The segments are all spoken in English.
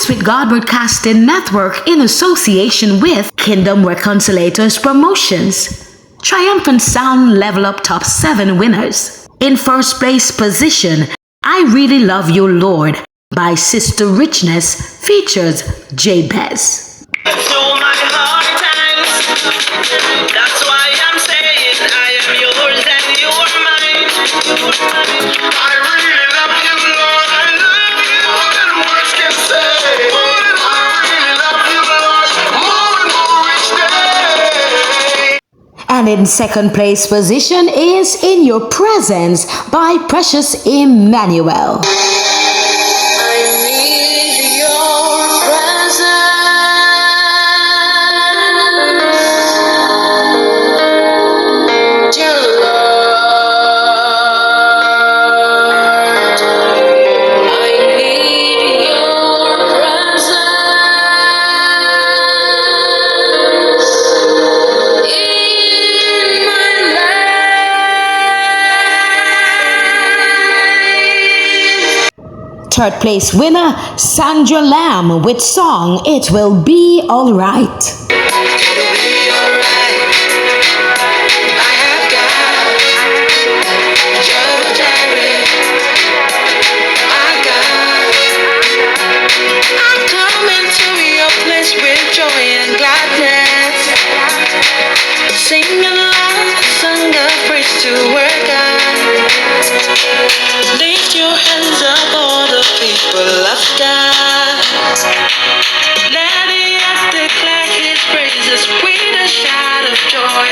Moments with God Broadcasting Network in association with Kingdom Reconciliators Promotions. Triumphant Sound Level Up Top 7 winners. In first place position, I Really Love You Lord by Sister Richness features Jabez. Through my hard times, that's why I'm saying I am yours and you are mine. I really love you, Lord. I love you more than words can say. I really love you, Lord, more and more each day. And in second place position is In Your Presence by Precious Emmanuel. Third place winner, Sandra Lamb with song It Will Be Alright. Sing a love song of praise to our God. Lift your hands up, all the people of God. Let the earth declare His praises with a shout of joy.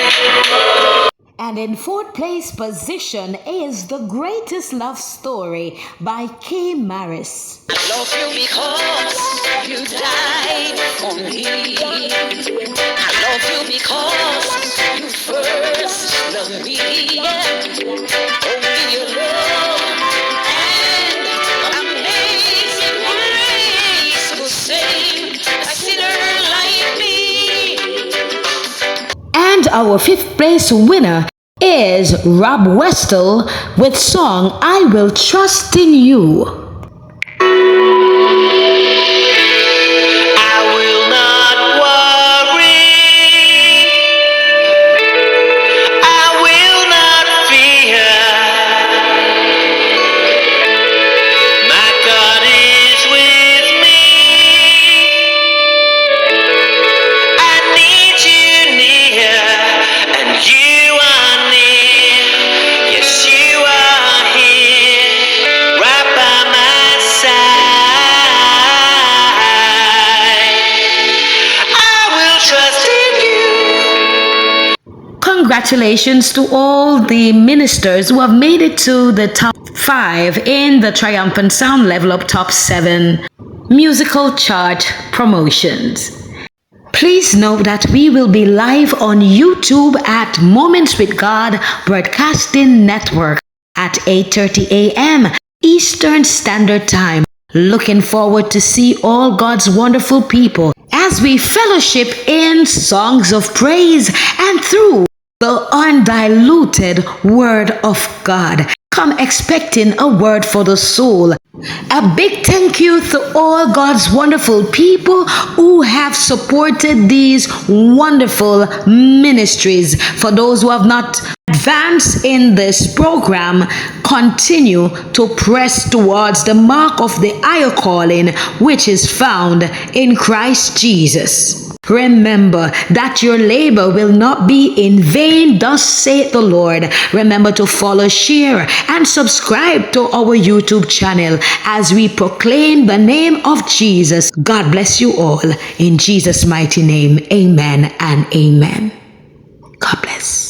And in fourth place position is The Greatest Love Story by Kay Maris. I love you because you died for me. I love you because you first loved me. Only your love and amazing grace will save a sinner like me. And our fifth place winner is Rob Westel with song I Will Trust in You. Congratulations to all the ministers who have made it to the top 5 in the Triumphant Sound Level Up Top 7 musical chart promotions. Please note that we will be live on YouTube at Moments with God Broadcasting Network at 8:30 a.m. Eastern Standard Time. Looking forward to see all God's wonderful people as we fellowship in songs of praise and through the undiluted Word of God. Come expecting a word for the soul. A big thank you to all God's wonderful people who have supported these wonderful ministries. For those who have not advanced in this program, continue to press towards the mark of the higher calling which is found in Christ Jesus. Remember that your labor will not be in vain, thus saith the Lord. Remember to follow, share, and subscribe to our YouTube channel as we proclaim the name of Jesus. God bless you all. In Jesus' mighty name, amen and amen. God bless.